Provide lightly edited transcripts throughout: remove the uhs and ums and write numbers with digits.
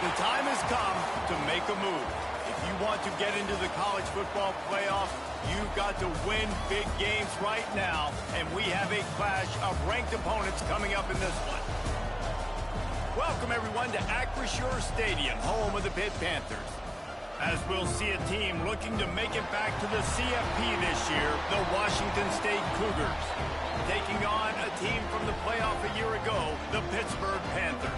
The time has come to make a move. If you want to get into the college football playoff, you've got to win big games right now, and we have a clash of ranked opponents coming up in this one. Welcome, everyone, to Acrisure Stadium, home of the Pitt Panthers. As we'll see a team looking to make it back to the CFP this year, the Washington State Cougars, taking on a team from the playoff a year ago, the Pittsburgh Panthers.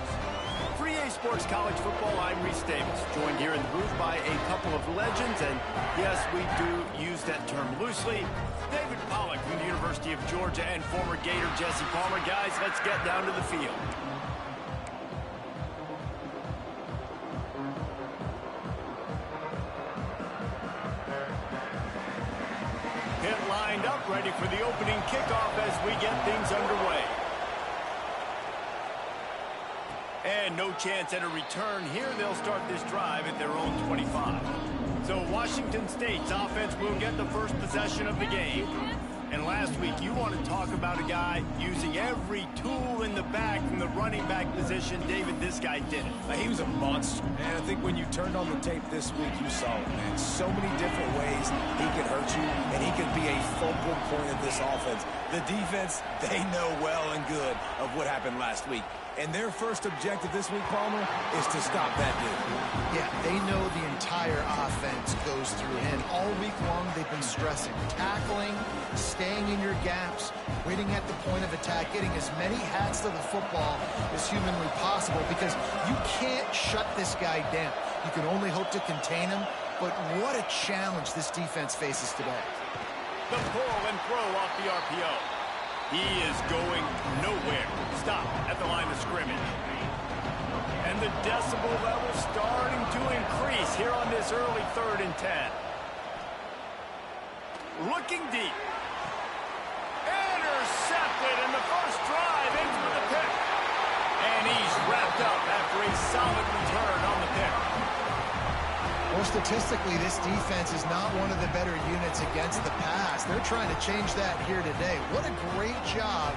For EA Sports College Football, I'm Reese Davis, joined here in the booth by a couple of legends, and yes, we do use that term loosely. David Pollack from the University of Georgia and former Gator Jesse Palmer. Guys, let's get down to the field. Pitt lined up, ready for the opening kickoff as we get things underway. And no chance at a return here. They'll start this drive at their own 25. So Washington State's offense will get the first possession of the game. And last week, you want to talk about a guy using every tool in the bag from the running back position. David, this guy did it. He was a monster, man. I think when you turned on the tape this week, you saw it, man. So many different ways he could hurt you, and he could be a focal point of this offense. The defense, they know well and good of what happened last week. And their first objective this week, Palmer, is to stop that dude. Yeah, they know the entire offense goes through him. All week long, they've been stressing tackling, staying in your gaps, waiting at the point of attack, getting as many hats to the football as humanly possible, because you can't shut this guy down. You can only hope to contain him, but what a challenge this defense faces today. The pull and throw off the RPO. He is going nowhere. Stop at the line of scrimmage. And the decibel level starting to increase here on this early 3rd and 10. Looking deep. Intercepted, and the first drive ends with a pick. And he's wrapped up after a solid return on the pick. Well, statistically, this defense is not one of the better units against the pass. They're trying to change that here today. What a great job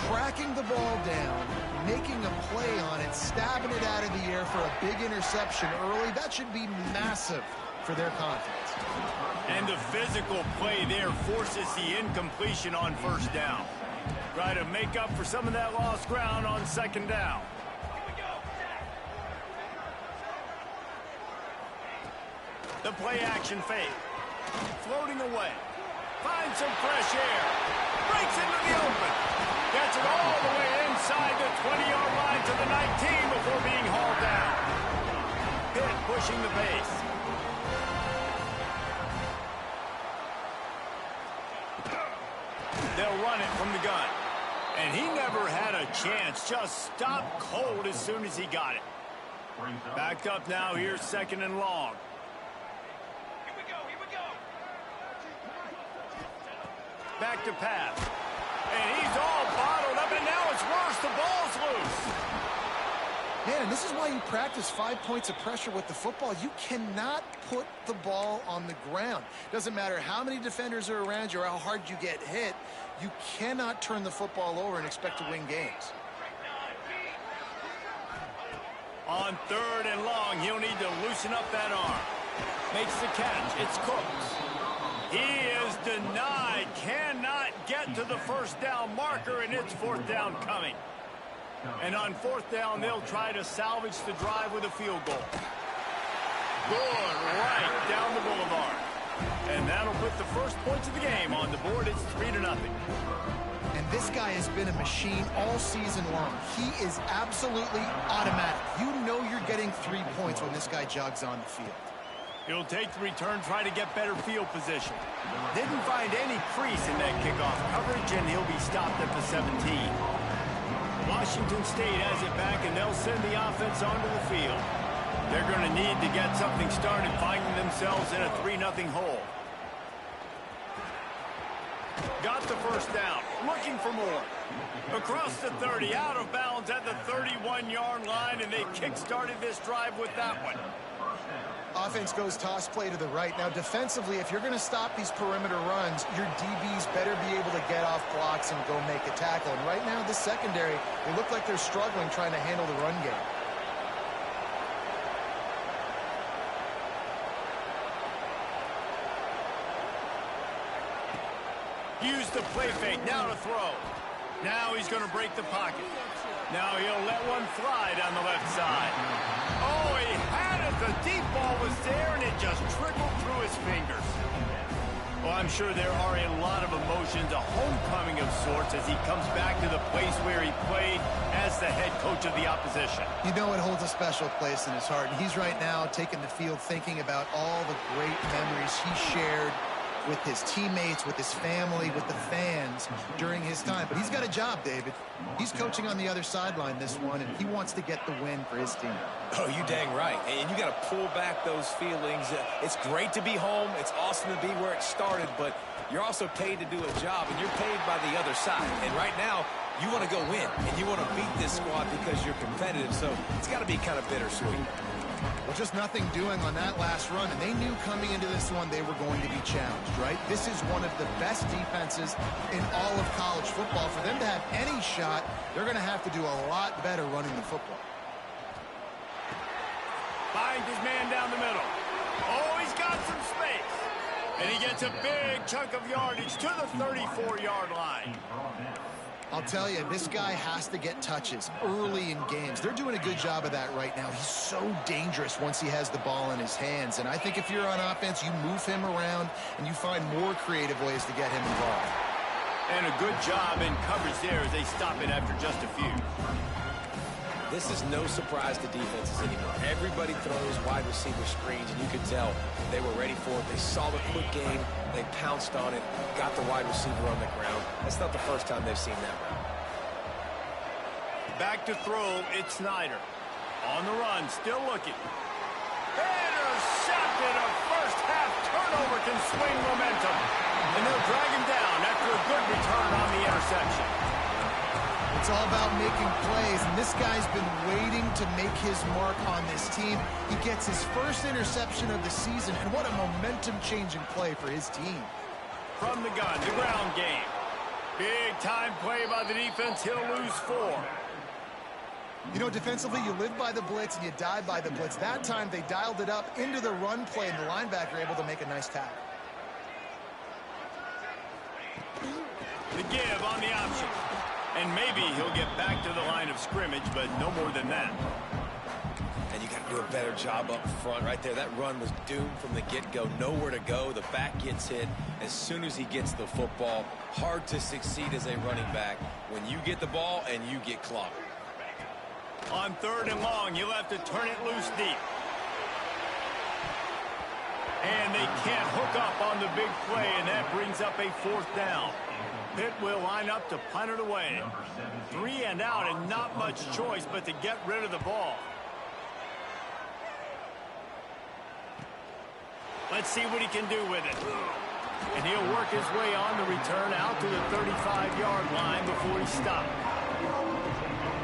tracking the ball down, making a play on it, stabbing it out of the air for a big interception early. That should be massive for their confidence. And the physical play there forces the incompletion on first down. Try to make up for some of that lost ground on 2nd down. The play-action fake. Floating away. Finds some fresh air. Breaks into the open. Gets it all the way inside the 20-yard line to the 19 before being hauled down. Pitt pushing the base. They'll run it from the gun. And he never had a chance. Just stopped cold as soon as he got it. Backed up now. Here's 2nd and long. Back to pass. And he's all bottled up, and now it's worse. The ball's loose. Man, and this is why you practice 5 points of pressure with the football. You cannot put the ball on the ground. Doesn't matter how many defenders are around you or how hard you get hit. You cannot turn the football over and expect to win games. On 3rd and long, he'll need to loosen up that arm. Makes the catch. It's Cooks. He is denied, cannot get to the first down marker, and it's 4th down coming. And on 4th down, they'll try to salvage the drive with a field goal. Good, right down the boulevard. And that'll put the first points of the game on the board. It's 3-0. And this guy has been a machine all season long. He is absolutely automatic. You know you're getting 3 points when this guy jogs on the field. He'll take the return, try to get better field position. Didn't find any crease in that kickoff coverage, and he'll be stopped at the 17. Washington State has it back, and they'll send the offense onto the field. They're going to need to get something started, finding themselves in a 3-0 hole. Got the first down, looking for more. Across the 30, out of bounds at the 31-yard line, and they kick-started this drive with that one. Offense goes toss play to the right. Now, defensively, if you're going to stop these perimeter runs, your DBs better be able to get off blocks and go make a tackle. And right now, the secondary, they look like they're struggling trying to handle the run game. Use the play fake. Now to throw. Now he's going to break the pocket. Now he'll let one fly down the left side. Oh, he had it. The deep ball was there, and it just trickled through his fingers. Well, I'm sure there are a lot of emotions, a homecoming of sorts, as he comes back to the place where he played as the head coach of the opposition. You know it holds a special place in his heart, and he's right now taking the field thinking about all the great memories he shared with his teammates, with his family, with the fans during his time. But he's got a job, David. He's coaching on the other sideline this one, and he wants to get the win for his team. Oh, you dang right. And you got to pull back those feelings. It's great to be home. It's awesome to be where it started, but you're also paid to do a job, and you're paid by the other side. And right now, you want to go win, and you want to beat this squad because you're competitive, so it's got to be kind of bittersweet. Well, just nothing doing on that last run, and they knew coming into this one they were going to be challenged, right? This is one of the best defenses in all of college football. For them to have any shot, they're going to have to do a lot better running the football. Finds his man down the middle. Oh, he's got some space. And he gets a big chunk of yardage to the 34-yard line. I'll tell you, this guy has to get touches early in games. They're doing a good job of that right now. He's so dangerous once he has the ball in his hands. And I think if you're on offense, you move him around and you find more creative ways to get him involved. And a good job in coverage there as they stop it after just a few. This is no surprise to defenses anymore. Everybody throws wide receiver screens, and you could tell they were ready for it. They saw the quick game. They pounced on it, got the wide receiver on the ground. That's not the first time they've seen that route. Back to throw, it's Snyder. On the run, still looking. Intercepted. A first-half turnover can swing momentum. And they'll drag him down after a good return on the interception. It's all about making plays, and this guy's been waiting to make his mark on this team. He gets his first interception of the season, and what a momentum-changing play for his team. From the gun, the ground game. Big-time play by the defense. He'll lose 4. You know, defensively, you live by the blitz and you die by the blitz. That time, they dialed it up into the run play, and the linebacker able to make a nice tackle. The give on the option. And maybe he'll get back to the line of scrimmage, but no more than that. And you got to do a better job up front right there. That run was doomed from the get-go. Nowhere to go. The back gets hit as soon as he gets the football. Hard to succeed as a running back when you get the ball and you get clocked. On 3rd and long, you'll have to turn it loose deep. And they can't hook up on the big play, and that brings up a 4th down. Pitt will line up to punt it away. 3 and out, and not much choice but to get rid of the ball. Let's see what he can do with it. And he'll work his way on the return out to the 35-yard line before he stopped.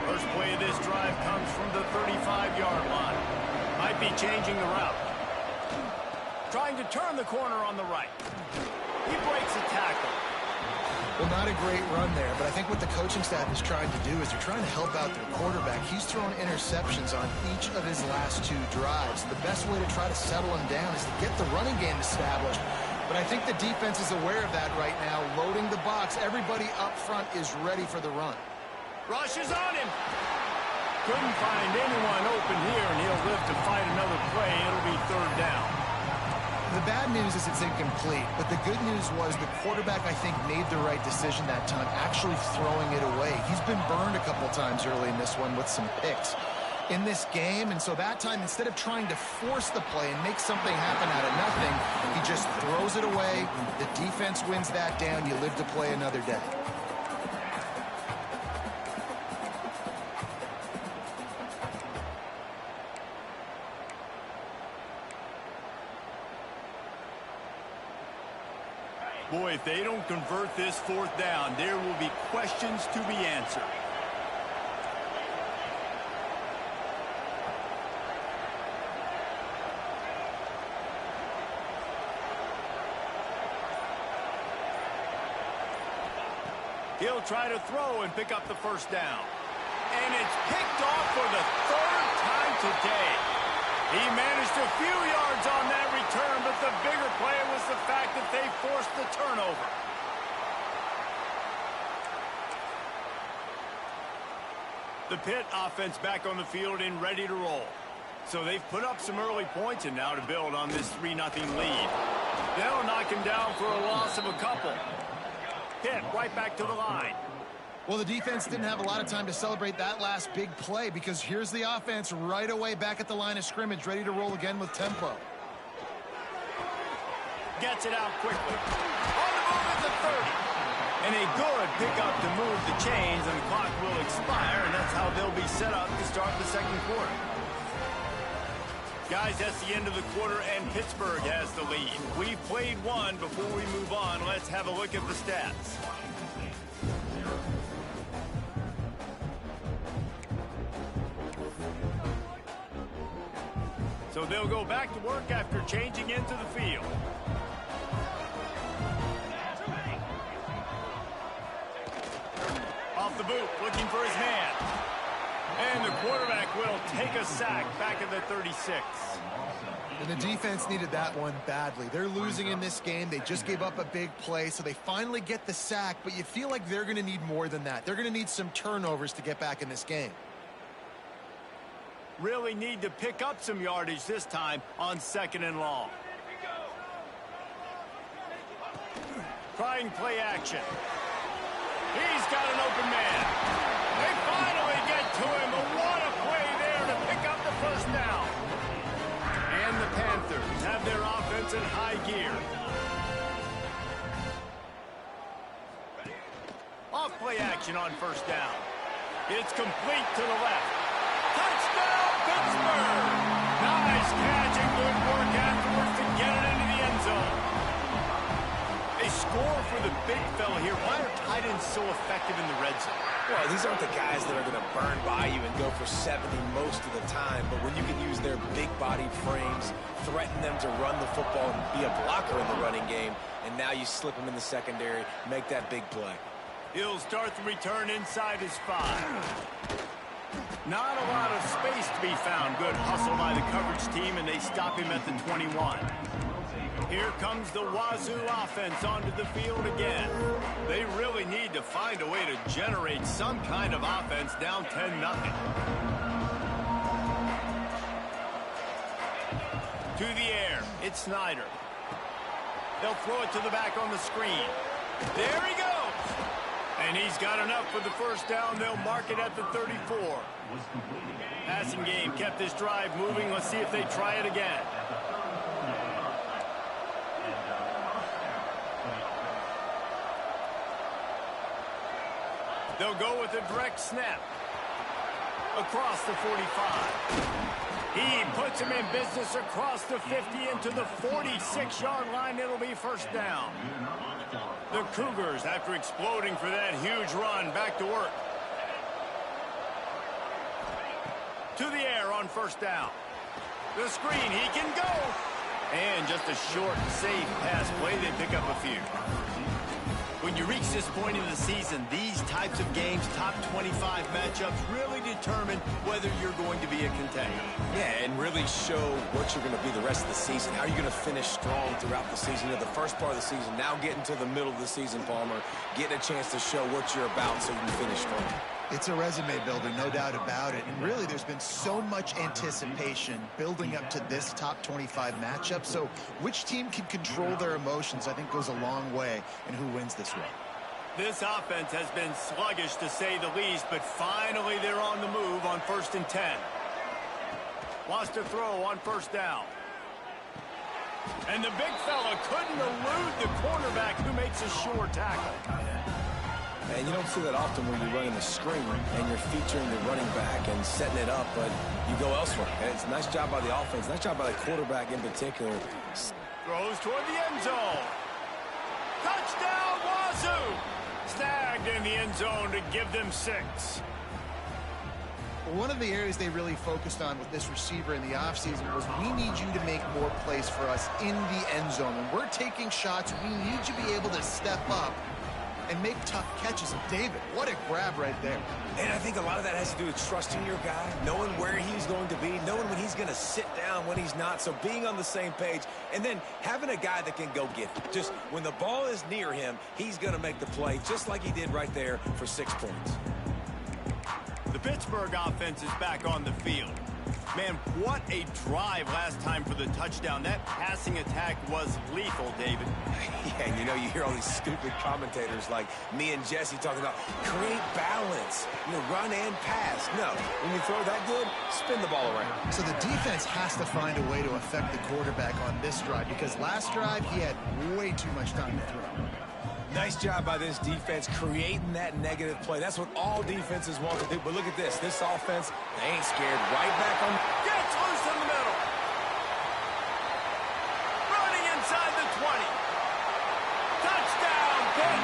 First play of this drive comes from the 35-yard line. Might be changing the route. Trying to turn the corner on the right. He breaks a tackle. Well, not a great run there, but I think what the coaching staff is trying to do is they're trying to help out their quarterback. He's thrown interceptions on each of his last 2 drives. The best way to try to settle him down is to get the running game established. But I think the defense is aware of that right now, loading the box. Everybody up front is ready for the run. Rush is on him. Couldn't find anyone open here, and he'll live to fight another play. It'll be 3rd down. The bad news is it's incomplete, but the good news was the quarterback, I think, made the right decision that time, actually throwing it away. He's been burned a couple times early in this one with some picks in this game, and so that time, instead of trying to force the play and make something happen out of nothing, he just throws it away. The defense wins that down. You live to play another day. Boy, if they don't convert this 4th down, there will be questions to be answered. He'll try to throw and pick up the 1st down. And it's picked off for the 3rd time today. He managed a few yards on that return, but the bigger play was the fact that they forced the turnover. The Pitt offense back on the field and ready to roll. So they've put up some early points and now to build on this 3-0 lead. They'll knock him down for a loss of a couple. Pitt right back to the line. Well, the defense didn't have a lot of time to celebrate that last big play because here's the offense right away back at the line of scrimmage, ready to roll again with tempo. Gets it out quickly. On the move at the 30. And a good pickup to move the chains, and the clock will expire, and that's how they'll be set up to start the second quarter. Guys, that's the end of the quarter, and Pittsburgh has the lead. We've played one. Before we move on, let's have a look at the stats. So they'll go back to work after changing into the field. Off the boot, looking for his man. And the quarterback will take a sack back at the 36. And the defense needed that one badly. They're losing in this game. They just gave up a big play, so they finally get the sack, but you feel like they're going to need more than that. They're going to need some turnovers to get back in this game. Really need to pick up some yardage this time on 2nd and long. Trying play action. He's got an open man. They finally get to him. What a play there to pick up the first down. And the Panthers have their offense in high gear. Off play action on 1st down. It's complete to the left. Touchdown, Pittsburgh! Nice catch and good work afterwards to get it into the end zone. They score for the big fella here. Why are tight ends so effective in the red zone? Well, these aren't the guys that are going to burn by you and go for 70 most of the time, but when you can use their big-bodied frames, threaten them to run the football and be a blocker in the running game, and now you slip them in the secondary, make that big play. He'll start the return inside his 5. Not a lot of space to be found. Good hustle by the coverage team, and they stop him at the 21. Here comes the Wazoo offense onto the field again. They really need to find a way to generate some kind of offense down 10-0. To the air, it's Snyder. They'll throw it to the back on the screen. There he goes. And he's got enough for the first down. They'll mark it at the 34. Passing game kept this drive moving. Let's see if they try it again. They'll go with a direct snap. Across the 45. He puts him in business across the 50 into the 46-yard line. It'll be first down. The Cougars, after exploding for that huge run, back to work. To the air on 1st down. The screen, he can go. And just a short, safe pass play. They pick up a few. When you reach this point in the season, these types of games, top 25 matchups, really determine whether you're going to be a contender. Yeah, and really show what you're going to be the rest of the season. How are you going to finish strong throughout the season? You know, the first part of the season, now getting to the middle of the season, Palmer, getting a chance to show what you're about so you can finish strong. It's a resume builder, no doubt about it. And really, there's been so much anticipation building up to this top 25 matchup. So which team can control their emotions, I think, goes a long way in who wins this one. This offense has been sluggish, to say the least, but finally they're on the move on 1st and 10. Wants to throw on 1st down. And the big fella couldn't elude the cornerback, who makes a sure tackle. And you don't see that often when you're running a screen and you're featuring the running back and setting it up, but you go elsewhere. And it's a nice job by the offense, nice job by the quarterback in particular. Throws toward the end zone. Touchdown, Wazoo! Snagged in the end zone to give them 6. One of the areas they really focused on with this receiver in the offseason was, we need you to make more plays for us in the end zone. When we're taking shots, we need you to be able to step up and make tough catches. And David, what a grab right there. And I think a lot of that has to do with trusting your guy, knowing where he's going to be, knowing when he's going to sit down, when he's not. So being on the same page, and then having a guy that can go get it. Just when the ball is near him, he's going to make the play, just like he did right there for 6 points. The Pittsburgh offense is back on the field. Man, what a drive last time for the touchdown. That passing attack was lethal, David. Yeah, and you hear all these stupid commentators like me and Jesse talking about create balance, run and pass. No, when you throw that good, spin the ball around. So the defense has to find a way to affect the quarterback on this drive because last drive he had way too much time to throw. Nice job by this defense creating that negative play. That's what all defenses want to do. But look at this. This offense, they ain't scared. Right back on. Gets loose in the middle. Running inside the 20. Touchdown, Pitt.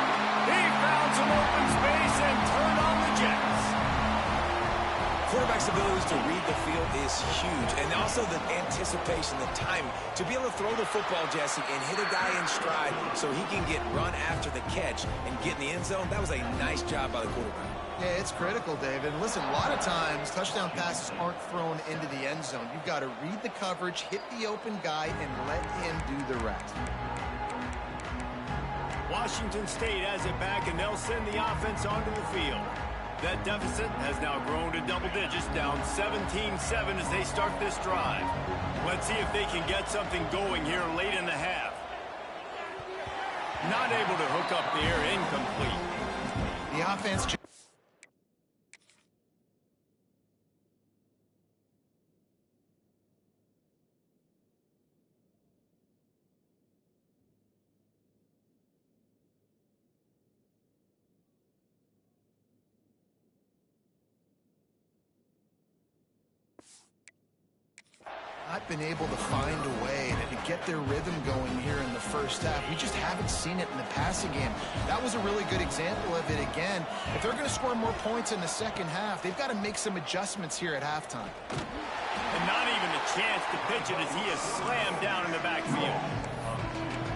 He found some open space and turned on the Jets. Quarterback's abilities to read the field is huge. And also the anticipation, the timing. To be able to throw the football, Jesse, and hit a guy in stride so he can get run after the catch and get in the end zone, that was a nice job by the quarterback. Yeah, it's critical, David. And listen, a lot of times touchdown passes aren't thrown into the end zone. You've got to read the coverage, hit the open guy, and let him do the rest. Washington State has it back, and they'll send the offense onto the field. That deficit has now grown to double digits, down 17-7 as they start this drive. Let's see if they can get something going here late in the half. Not able to hook up there, incomplete. The offense... not been able to find a way to get their rhythm going here in the first half. We just haven't seen it in the passing game. That was a really good example of it again. If they're going to score more points in the second half, they've got to make some adjustments here at halftime. And not even a chance to pitch it as he is slammed down in the backfield.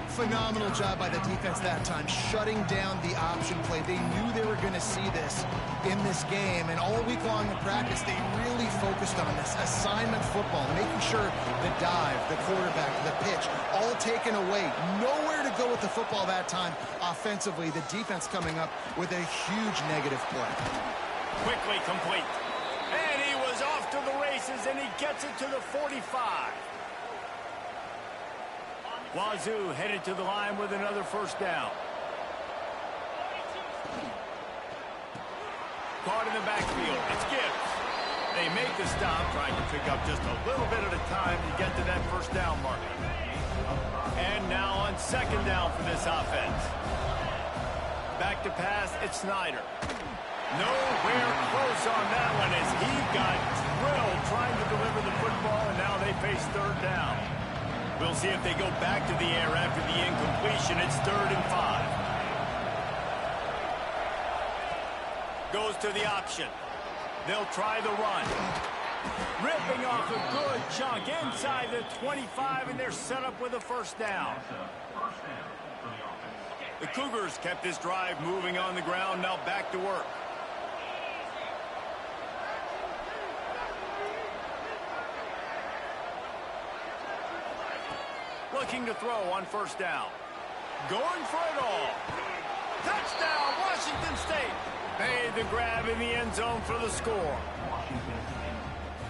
Phenomenal job by the defense that time, shutting down the option play. They knew they were going to see this in this game, and all week long in practice, they really focused on this assignment football, making sure the dive, the quarterback, the pitch, all taken away. Nowhere to go with the football that time offensively. The defense coming up with a huge negative play. Quickly complete. And he was off to the races, and he gets it to the 45. Wazoo headed to the line with another first down. Caught in the backfield. It's Gibbs. They make the stop, trying to pick up just a little bit at a time to get to that first down mark. And now on second down for this offense. Back to pass, it's Snyder. Nowhere close on that one as he got drilled trying to deliver the football, and now they face third down. We'll see if they go back to the air after the incompletion. It's 3rd and 5. Goes to the option. They'll try the run. Ripping off a good chunk inside the 25, and they're set up with a first down. The Cougars kept this drive moving on the ground, now back to work. Looking to throw on first down. Going for it all. Touchdown, Washington State. Made the grab in the end zone for the score.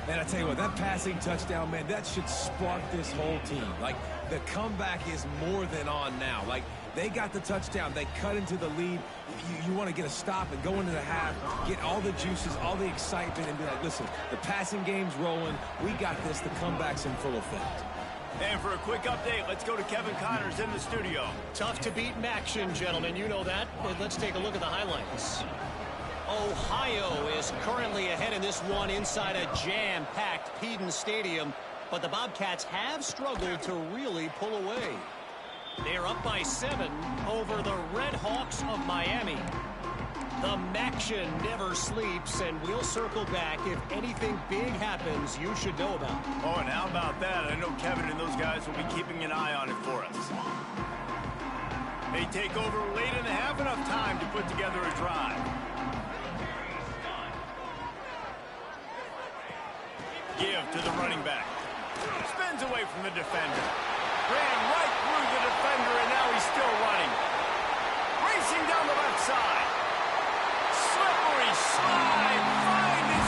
Man, I tell you what, that passing touchdown, man, that should spark this whole team. Like, the comeback is more than on now. Like, they got the touchdown. They cut into the lead. You want to get a stop and go into the half, get all the juices, all the excitement, and be like, listen, the passing game's rolling. We got this. The comeback's in full effect. And for a quick update, let's go to Kevin Connors in the studio. Tough to beat action, gentlemen. You know that. Let's take a look at the highlights. Ohio is currently ahead in this one inside a jam-packed Peden Stadium, but the Bobcats have struggled to really pull away. They're up by 7 over the Red Hawks of Miami. The Maction never sleeps, and we'll circle back if anything big happens you should know about. Oh, and how about that? I know Kevin and those guys will be keeping an eye on it for us. They take over late in the half, enough time to put together a drive. Give to the running back. Spins away from the defender. Ran right through the defender, and now he's still running. Racing down the left side. Slippery slide, finding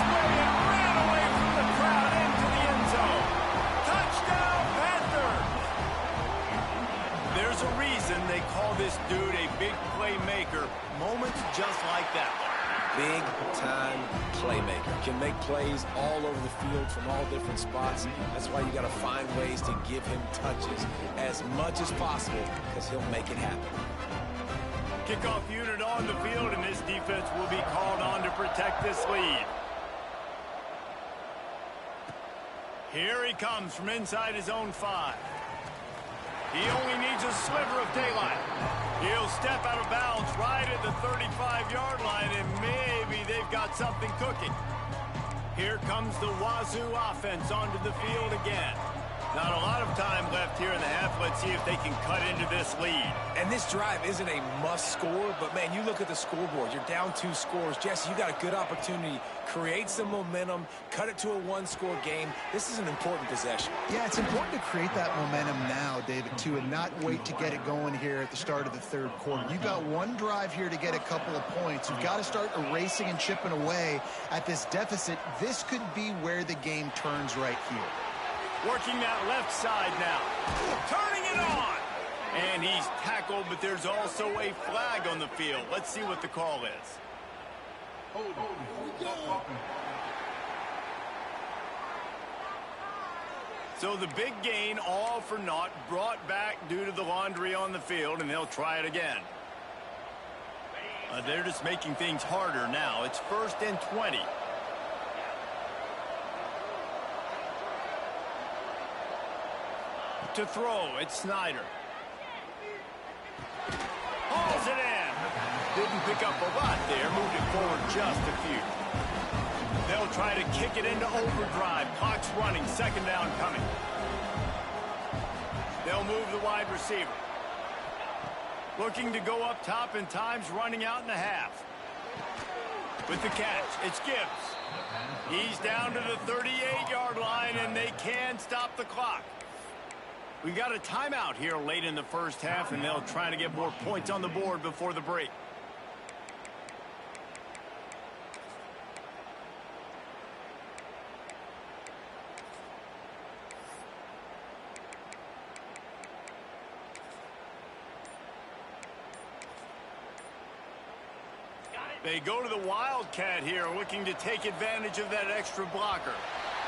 playmaker, moments just like that one. Big-time playmaker. Can make plays all over the field from all different spots. That's why you got to find ways to give him touches as much as possible, because he'll make it happen. Kickoff unit on the field, and this defense will be called on to protect this lead. Here he comes from inside his own 5. He only needs a sliver of daylight. He'll step out of bounds right at the 35-yard line, and maybe they've got something cooking. Here comes the Wazoo offense onto the field again. Not a lot of time left here in the half. Let's see if they can cut into this lead. And this drive isn't a must score, but, man, you look at the scoreboard. You're down 2 scores. Jesse, you got a good opportunity. Create some momentum. Cut it to a 1-score game. This is an important possession. Yeah, it's important to create that momentum now, David, too, and not wait to get it going here at the start of the third quarter. You've got one drive here to get a couple of points. You've got to start erasing and chipping away at this deficit. This could be where the game turns right here. Working that left side now. Turning it on. And he's tackled, but there's also a flag on the field. Let's see what the call is. So the big gain, all for naught, brought back due to the laundry on the field, and they'll try it again. They're just making things harder now. It's 1st and 20. To throw, it's Snyder. Hauls it in. Didn't pick up a lot there. Moved it forward just a few. They'll try to kick it into overdrive. Clock's running. 2nd down coming. They'll move the wide receiver. Looking to go up top, and time's running out in the half. With the catch, it's Gibbs. He's down to the 38-yard line, and they can stop the clock. We've got a timeout here late in the first half, and they'll try to get more points on the board before the break. They go to the Wildcat here, looking to take advantage of that extra blocker.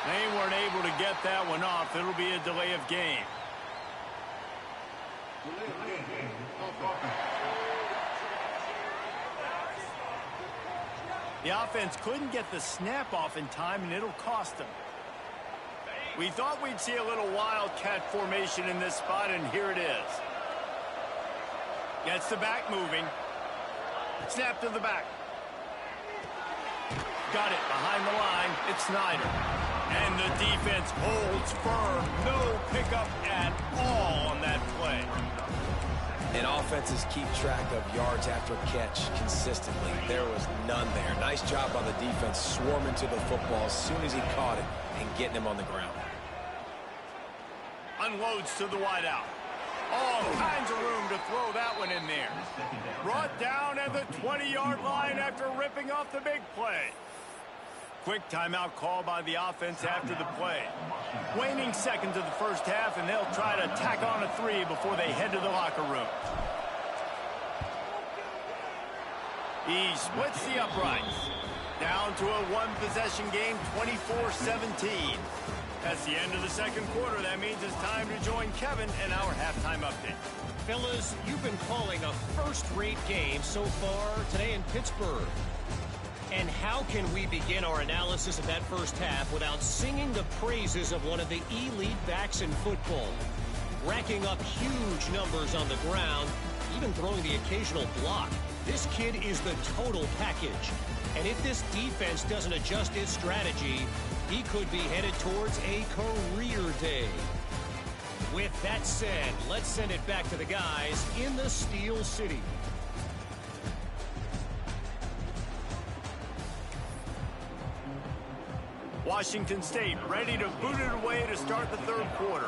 They weren't able to get that one off. It'll be a delay of game. The offense couldn't get the snap off in time, and it'll cost them. We thought we'd see a little Wildcat formation in this spot, and here it is. Gets the back moving. Snap to the back. Got it behind the line. It's Snyder. And the defense holds firm. No pickup at all on that play. And offenses keep track of yards after catch consistently. There was none there. Nice job on the defense swarming to the football as soon as he caught it and getting him on the ground. Unloads to the wideout. All kinds of room to throw that one in there. Brought down at the 20-yard line after ripping off the big play. Quick timeout call by the offense after the play. Waning seconds of the first half, and they'll try to tack on a 3 before they head to the locker room. He splits the uprights. Down to a one-possession game, 24-17. That's the end of the second quarter. That means it's time to join Kevin and our halftime update. Fellas, you've been calling a first-rate game so far today in Pittsburgh. And how can we begin our analysis of that first half without singing the praises of one of the elite backs in football? Racking up huge numbers on the ground, even throwing the occasional block. This kid is the total package. And if this defense doesn't adjust its strategy, he could be headed towards a career day. With that said, let's send it back to the guys in the Steel City. Washington State ready to boot it away to start the third quarter.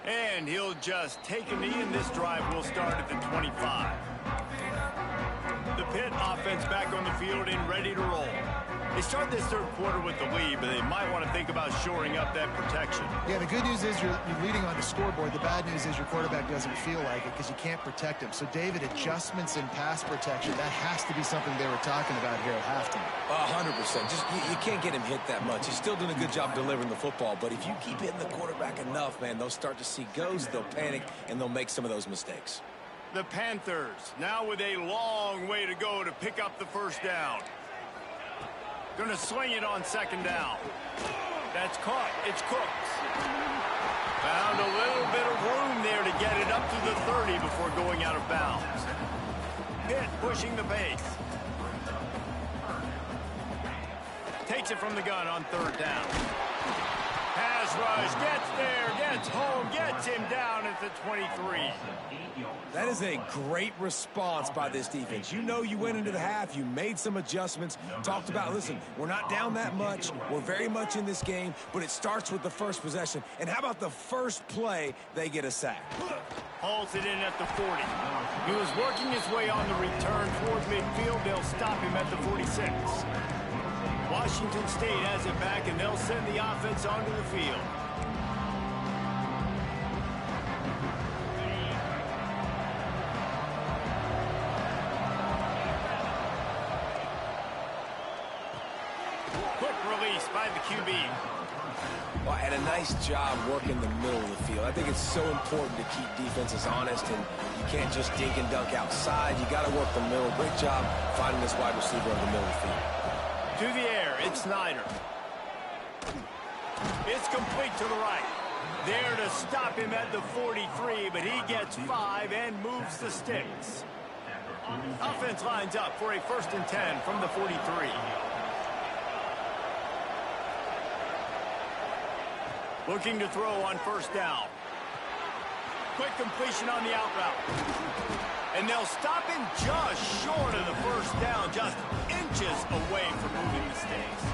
And he'll just take a knee, and this drive will start at the 25. The Pitt offense back on the field and ready to roll. They started this third quarter with the lead, but they might want to think about shoring up that protection. Yeah, the good news is you're leading on the scoreboard. The bad news is your quarterback doesn't feel like it because you can't protect him. So, David, adjustments in pass protection, that has to be something they were talking about here at halftime. 100%. Just you can't get him hit that much. He's still doing a good job delivering the football, but if you keep hitting the quarterback enough, man, they'll start to see goes, they'll panic, and they'll make some of those mistakes. The Panthers now with a long way to go to pick up the first down. Going to sling it on second down. That's caught. It's Cooks. Found a little bit of room there to get it up to the 30 before going out of bounds. Pitt pushing the pace. Takes it from the gun on third down. Pass rush, gets there, gets home, gets him down at the 23. That is a great response by this defense. You know you went into the half, you made some adjustments, talked about, listen, we're not down that much, we're very much in this game, but it starts with the first possession. And how about the first play, they get a sack? Hauls it in at the 40. He was working his way on the return toward midfield. They'll stop him at the 46. Washington State has it back, and they'll send the offense onto the field. Quick release by the QB. Well, and a nice job working the middle of the field. I think it's so important to keep defenses honest, and you can't just dink and dunk outside. You got to work the middle. Great job finding this wide receiver in the middle of the field. To the air, it's Snyder. It's complete to the right. There to stop him at the 43, but he gets 5 and moves the sticks. Offense lines up for a 1st and 10 from the 43. Looking to throw on first down. Quick completion on the out route. And they'll stop him just short of the first down, just inches away from moving the stakes.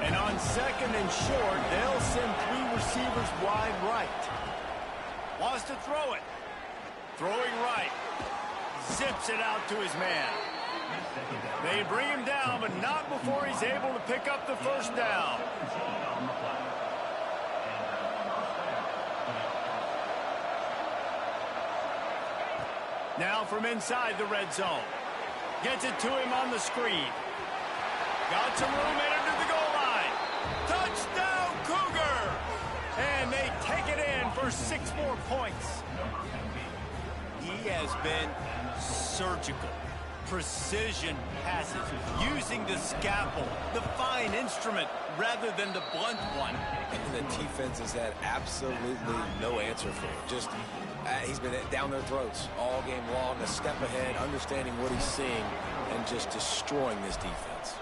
And on second and short, they'll send 3 receivers wide right. Wants to throw it. Throwing right. Zips it out to his man. They bring him down, but not before he's able to pick up the first down. Now from inside the red zone. Gets it to him on the screen. Got some room headed to the goal line. Touchdown, Cougar! And they take it in for 6 more points. He has been surgical. Precision passes. Using the scalpel, the fine instrument, rather than the blunt one. And the defense has had absolutely no answer for him. Just, he's been down their throats all game long, a step ahead, understanding what he's seeing, and just destroying this defense.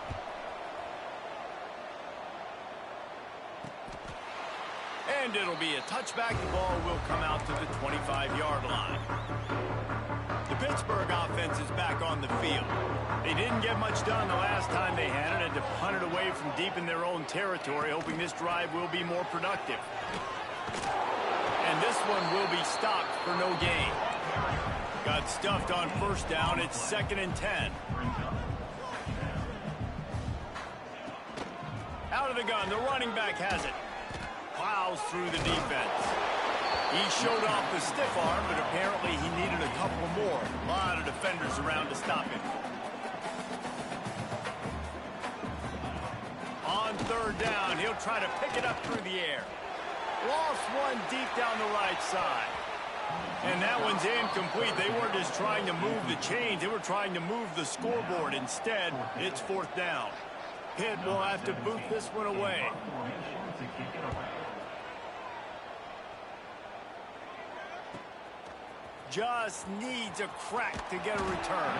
And it'll be a touchback. The ball will come out to the 25-yard line. The Pittsburgh offense is back on the field. They didn't get much done the last time they had it, and to punt it away from deep in their own territory, hoping this drive will be more productive. And this one will be stopped for no gain. Got stuffed on first down. It's 2nd and 10. Out of the gun. The running back has it. Plows through the defense. He showed off the stiff arm, but apparently he needed a couple more. A lot of defenders around to stop him. On third down, he'll try to pick it up through the air. Lost one deep down the right side. And that one's incomplete. They weren't just trying to move the chains. They were trying to move the scoreboard. Instead, it's 4th down. Pitt will have to boot this one away. Just needs a crack to get a return.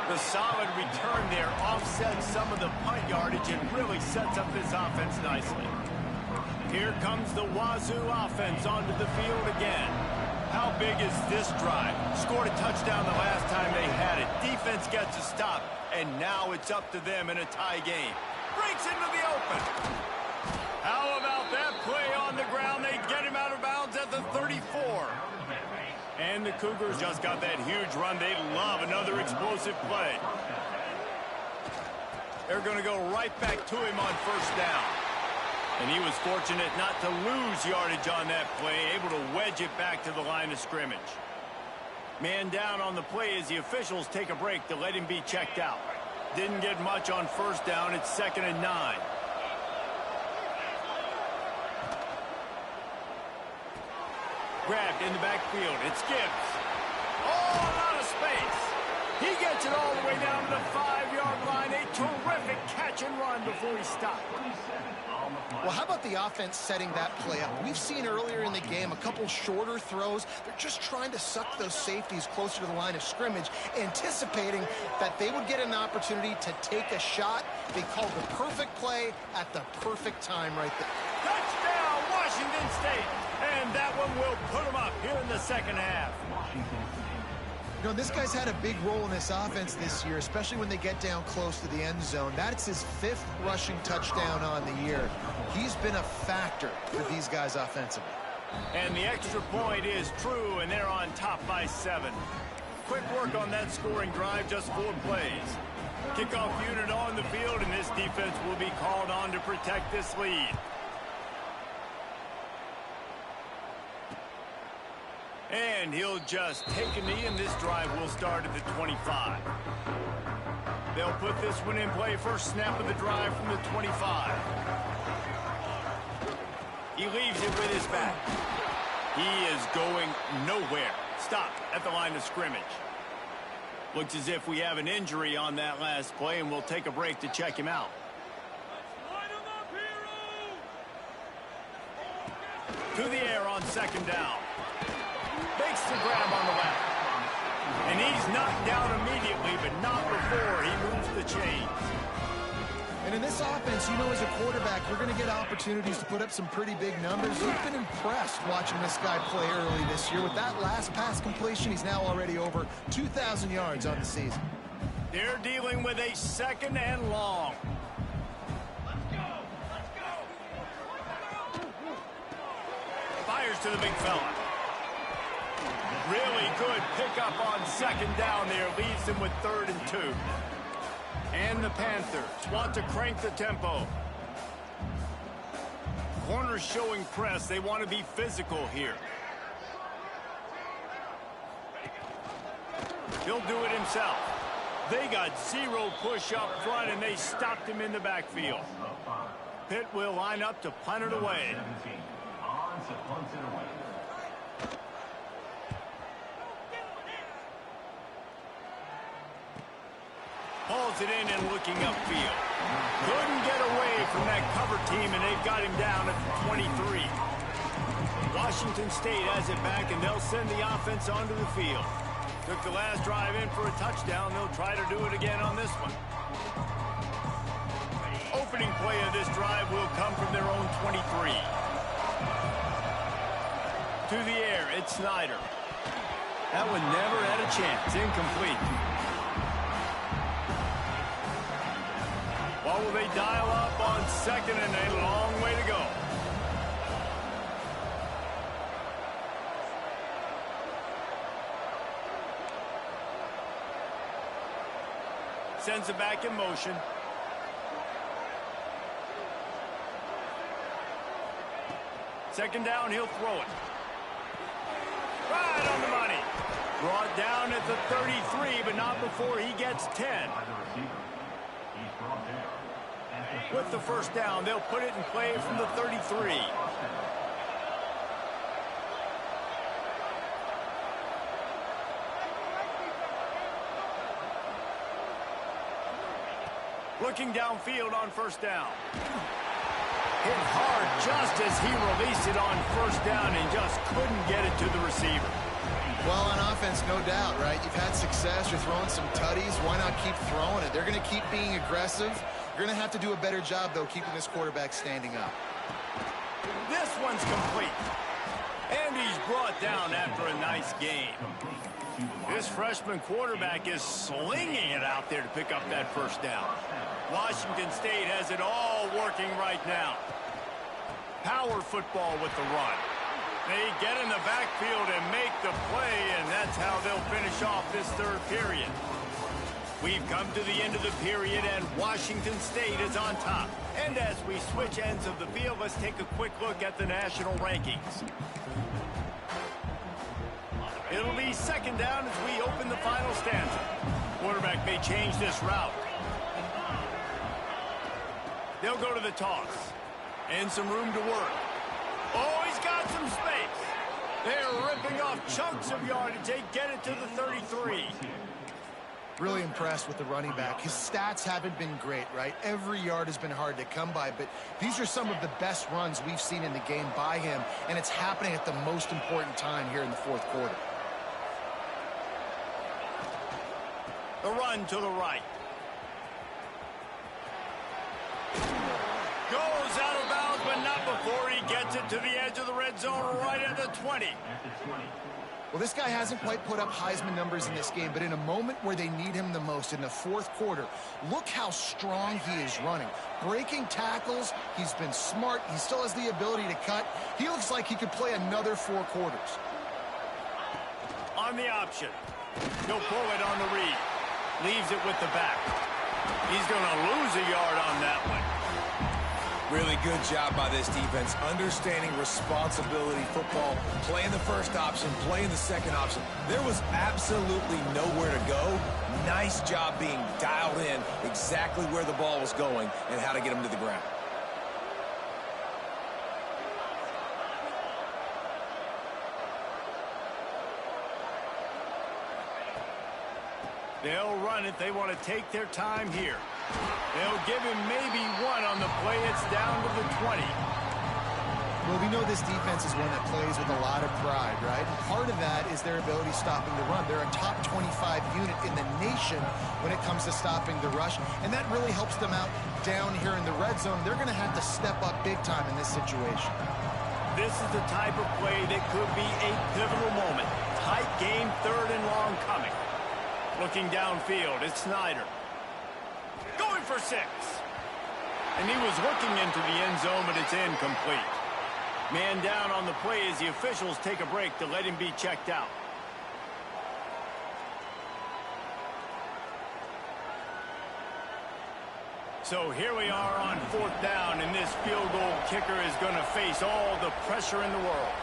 The solid return there offsets some of the punt yardage and really sets up this offense nicely. Here comes the Wazoo offense onto the field again. How big is this drive? Scored a touchdown the last time they had it. Defense gets a stop, and now it's up to them in a tie game. Breaks into the open. How about that play on the ground? They get him out of bounds at the 34. And the Cougars just got that huge run. They love another explosive play. They're going to go right back to him on first down. And he was fortunate not to lose yardage on that play, able to wedge it back to the line of scrimmage. Man down on the play as the officials take a break to let him be checked out. Didn't get much on first down. It's 2nd and 9. Grabbed in the backfield. It's Gibbs. Oh, a lot of space. He gets it all the way down to the 5-yard line. A terrific catch and run before he stopped. Well, how about the offense setting that play up? We've seen earlier in the game a couple shorter throws. They're just trying to suck those safeties closer to the line of scrimmage, anticipating that they would get an opportunity to take a shot. They called the perfect play at the perfect time right there. Touchdown, Washington State. And that one will put them up here in the second half. You know, this guy's had a big role in this offense this year, especially when they get down close to the end zone. That's his 5th rushing touchdown on the year. He's been a factor for these guys offensively. And the extra point is true, and they're on top by 7. Quick work on that scoring drive, just 4 plays. Kickoff unit on the field, and this defense will be called on to protect this lead. And he'll just take a knee, and this drive will start at the 25. They'll put this one in play. First snap of the drive from the 25. He leaves it with his back. He is going nowhere. Stop at the line of scrimmage. Looks as if we have an injury on that last play, and we'll take a break to check him out. To the air on 2nd down. Makes the grab on the left. And he's knocked down immediately, but not before he moves the chains. And in this offense, you know, as a quarterback, you're going to get opportunities to put up some pretty big numbers. You've been impressed watching this guy play early this year. With that last pass completion, he's now already over 2,000 yards on the season. They're dealing with a 2nd and long. Fires to the big fella. Really good pickup on 2nd down there. Leaves them with 3rd and 2. And the Panthers want to crank the tempo. Corners showing press. They want to be physical here. He'll do it himself. They got 0 push up front, and they stopped him in the backfield. Pitt will line up to punt it away. Pulls it in and looking upfield. Couldn't get away from that cover team, and they've got him down at the 23. Washington State has it back, and they'll send the offense onto the field. Took the last drive in for a touchdown. They'll try to do it again on this one. Opening play of this drive will come from their own 23. To the air, it's Snyder. That one never had a chance. Incomplete. What will they dial up on 2nd and a long way to go? Sends it back in motion. Second down, he'll throw it. Right on the money. Brought down at the 33, but not before he gets 10. With the first down, they'll put it in play from the 33. Looking downfield on first down. Hit hard just as he released it on first down and just couldn't get it to the receiver. Well, on offense, no doubt, right? You've had success. You're throwing some tutties. Why not keep throwing it? They're going to keep being aggressive. You're going to have to do a better job, though, keeping this quarterback standing up. This one's complete. And he's brought down after a nice game. This freshman quarterback is slinging it out there to pick up that first down. Washington State has it all working right now. Power football with the run. They get in the backfield and make the play, and that's how they'll finish off this third period. We've come to the end of the period, and Washington State is on top. And as we switch ends of the field, let's take a quick look at the national rankings. It'll be second down as we open the final stanza. Quarterback may change this route. They'll go to the toss. And some room to work. Oh, he's got some space. They're ripping off chunks of yardage. They get it to the 33. Really impressed with the running back. His stats haven't been great, right? Every yard has been hard to come by, but these are some of the best runs we've seen in the game by him, and it's happening at the most important time here in the fourth quarter. The run to the right. Goes out of bounds, but not before he gets it to the edge of the red zone right at the 20. Well, this guy hasn't quite put up Heisman numbers in this game, but in a moment where they need him the most, in the fourth quarter, look how strong he is running. Breaking tackles, he's been smart, he still has the ability to cut. He looks like he could play another 4 quarters. On the option. He'll pull it on the read. Leaves it with the back. He's going to lose a yard on that one. Really good job by this defense, understanding responsibility football, playing the first option, playing the second option. There was absolutely nowhere to go. Nice job being dialed in exactly where the ball was going and how to get him to the ground. They'll run it. They want to take their time here. They'll give him maybe one on the play. It's down to the 20. Well, we know this defense is one that plays with a lot of pride, right? Part of that is their ability stopping the run. They're a top 25 unit in the nation when it comes to stopping the rush, and that really helps them out down here in the red zone. They're going to have to step up big time in this situation. This is the type of play that could be a pivotal moment. Tight game, third and long coming. Looking downfield, it's Snyder. Going for 6. And he was looking into the end zone, but it's incomplete. Man down on the play as the officials take a break to let him be checked out. So here we are on 4th down, and this field goal kicker is going to face all the pressure in the world.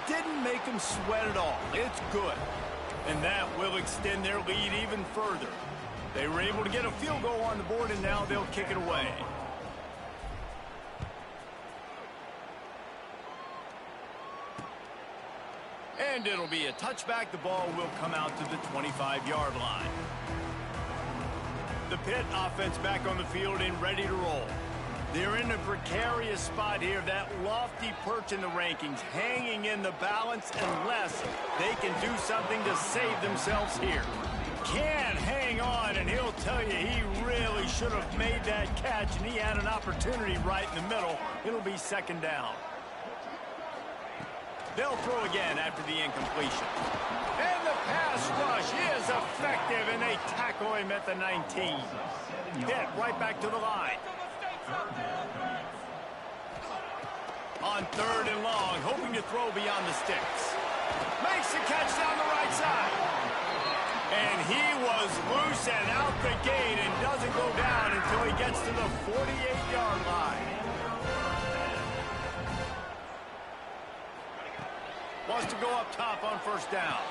Didn't make them sweat at all. It's good. And that will extend their lead even further. They were able to get a field goal on the board, and now they'll kick it away. And it'll be a touchback. The ball will come out to the 25-yard line. The Pitt offense back on the field and ready to roll. They're in a precarious spot here, that lofty perch in the rankings, hanging in the balance unless they can do something to save themselves here. Can hang on, and he'll tell you he really should have made that catch, and he had an opportunity right in the middle. It'll be second down. They'll throw again after the incompletion. And the pass rush is effective, and they tackle him at the 19. Pitt right back to the line. On 3rd and long, hoping to throw beyond the sticks. Makes the catch down the right side. And he was loose and out the gate and doesn't go down until he gets to the 48-yard line. Wants to go up top on 1st down.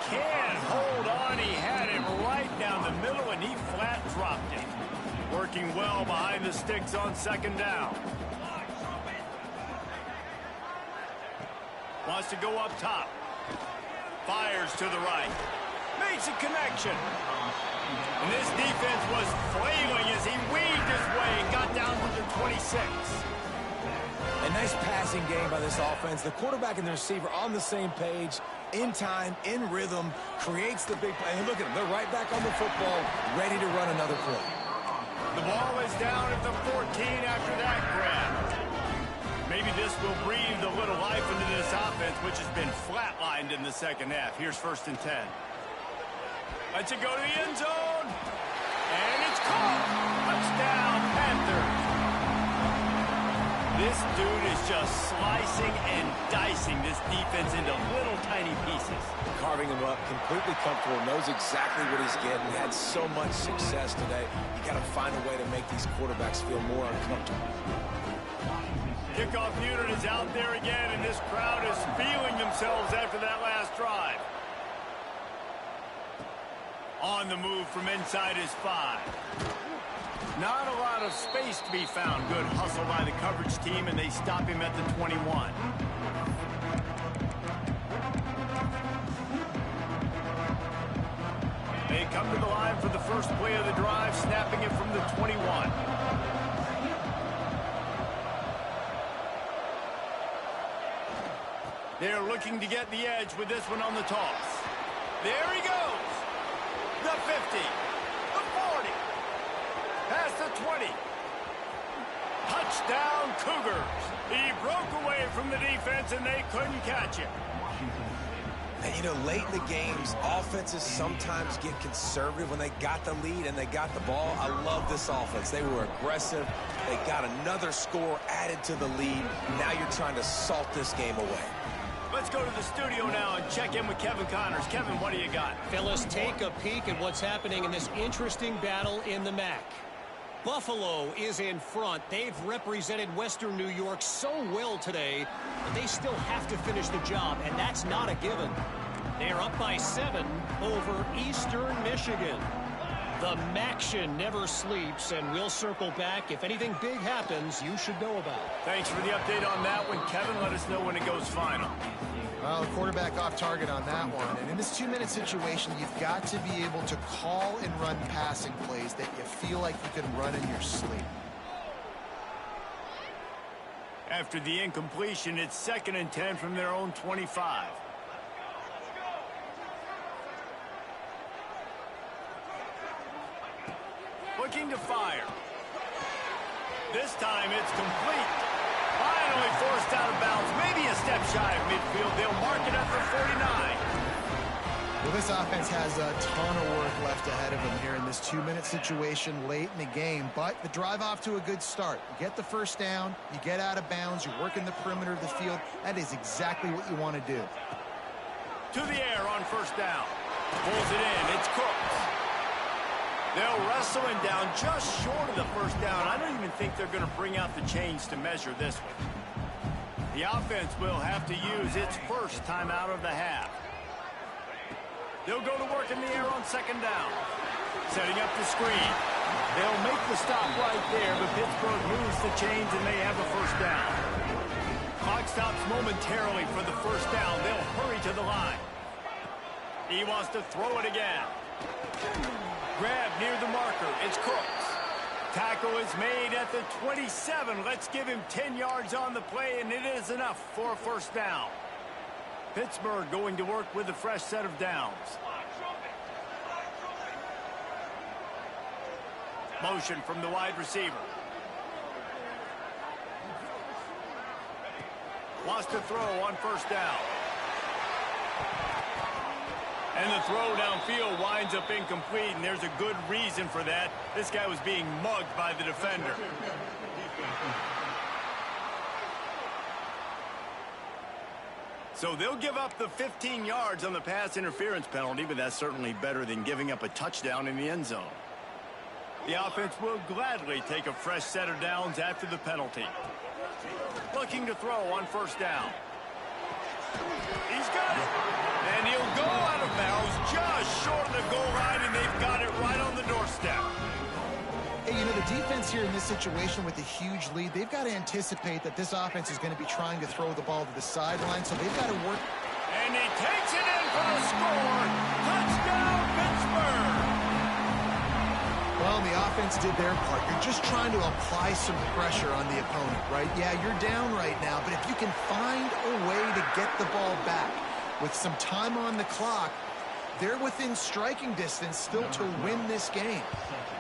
Can't hold on. He had him right down the middle, and he flat dropped it. Working well behind the sticks on 2nd down. Wants to go up top. Fires to the right. Makes a connection. And this defense was flailing as he weaved his way and got down to the 26. A nice passing game by this offense. The quarterback and the receiver on the same page, in time, in rhythm, creates the big play. And look at them. They're right back on the football, ready to run another play. The ball is down at the 14 after that grab. Maybe this will breathe a little life into this offense, which has been flatlined in the second half. Here's 1st and 10. Lets it go to the end zone. And it's caught. Touchdown, Panthers. This dude is just slicing and dicing this defense into little tiny pieces. Carving him up, completely comfortable, knows exactly what he's getting. He had so much success today. You got to find a way to make these quarterbacks feel more uncomfortable. Kickoff unit is out there again, and this crowd is feeling themselves after that last drive. On the move from inside his 5. Not a lot of space to be found. Good hustle by the coverage team, and they stop him at the 21. They come to the line for the first play of the drive, snapping it from the 21. They're looking to get the edge with this one on the toss. There he goes. The 50. The 40. Past the 20. Touchdown, Cougars. He broke away from the defense, and they couldn't catch him. And, you know, late in the games, offenses sometimes get conservative when they got the lead and they got the ball. I love this offense. They were aggressive. They got another score added to the lead. Now you're trying to salt this game away. Let's go to the studio now and check in with Kevin Connors. Kevin, what do you got? Fellas, take a peek at what's happening in this interesting battle in the MAC. Buffalo is in front. They've represented Western New York so well today, but they still have to finish the job, and that's not a given. They are up by 7 over Eastern Michigan. The MACtion never sleeps, and we'll circle back. If anything big happens, you should know about it. Thanks for the update on that one, Kevin. Let us know when it goes final. Well, the quarterback off target on that one. And in this 2-minute situation, you've got to be able to call and run passing plays that you feel like you can run in your sleep. After the incompletion, it's 2nd and 10 from their own 25. Looking to fire. This time it's complete. Finally forced out of bounds. Maybe a step shy of midfield. They'll mark it at the 49. Well, this offense has a ton of work left ahead of them here in this 2-minute situation late in the game. But the drive off to a good start. You get the first down. You get out of bounds. You work in the perimeter of the field. That is exactly what you want to do. To the air on first down. Pulls it in. It's Cooks. They'll wrestle him down just short of the first down. I don't even think they're going to bring out the chains to measure this one. The offense will have to use its first timeout of the half. They'll go to work in the air on 2nd down. Setting up the screen. They'll make the stop right there, but Pittsburgh moves the chains and they have a first down. Clock stops momentarily for the first down. They'll hurry to the line. He wants to throw it again. Grab near the marker. It's Cooks. Tackle is made at the 27. Let's give him 10 yards on the play, and it is enough for a first down. Pittsburgh going to work with a fresh set of downs. Motion from the wide receiver. Wants to throw on first down. And the throw downfield winds up incomplete, and there's a good reason for that. This guy was being mugged by the defender. So they'll give up the 15 yards on the pass interference penalty, but that's certainly better than giving up a touchdown in the end zone. The offense will gladly take a fresh set of downs after the penalty. Looking to throw on first down. He's got it. And he'll go out of bounds just short of the goal line, and they've got it right on the doorstep. Hey, you know, the defense here in this situation with a huge lead, they've got to anticipate that this offense is going to be trying to throw the ball to the sideline, so they've got to work. And he takes it in for the score. Touchdown, Pittsburgh. Well, the offense did their part. You're just trying to apply some pressure on the opponent, right? Yeah, you're down right now, but if you can find a way to get the ball back with some time on the clock, they're within striking distance still to win this game.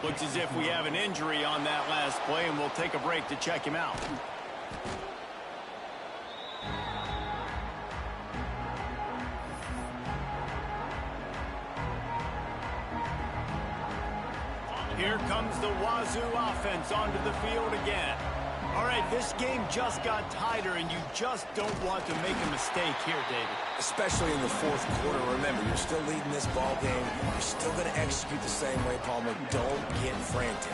Looks as if we have an injury on that last play, and we'll take a break to check him out. Here comes the Wazoo offense onto the field again. All right, this game just got tighter, and you just don't want to make a mistake here, David. Especially in the fourth quarter. Remember, you're still leading this ball game. You're still going to execute the same way, Palmer. Don't get frantic.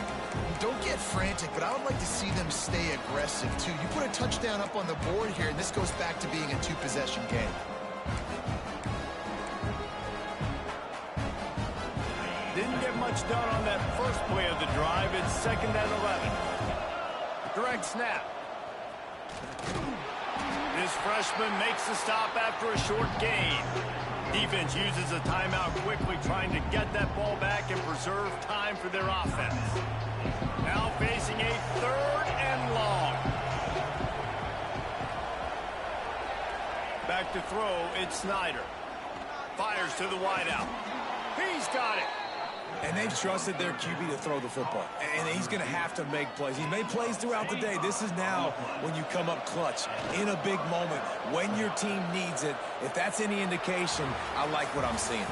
Don't get frantic, but I would like to see them stay aggressive, too. You put a touchdown up on the board here, and this goes back to being a two-possession game. Didn't get much done on that first play of the drive. It's 2nd and 11. Direct snap. This freshman makes the stop after a short gain. Defense uses a timeout quickly, trying to get that ball back and preserve time for their offense. Now facing a 3rd and long. Back to throw, it's Snyder. Fires to the wideout. He's got it. And they've trusted their QB to throw the football. And he's going to have to make plays. He's made plays throughout the day. This is now when you come up clutch in a big moment when your team needs it. If that's any indication, I like what I'm seeing.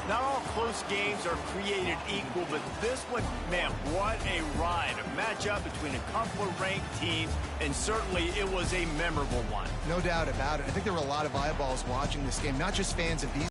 Not all close games are created equal, but this one, man, what a ride. A matchup between a couple of ranked teams, and certainly it was a memorable one. No doubt about it. I think there were a lot of eyeballs watching this game, not just fans of these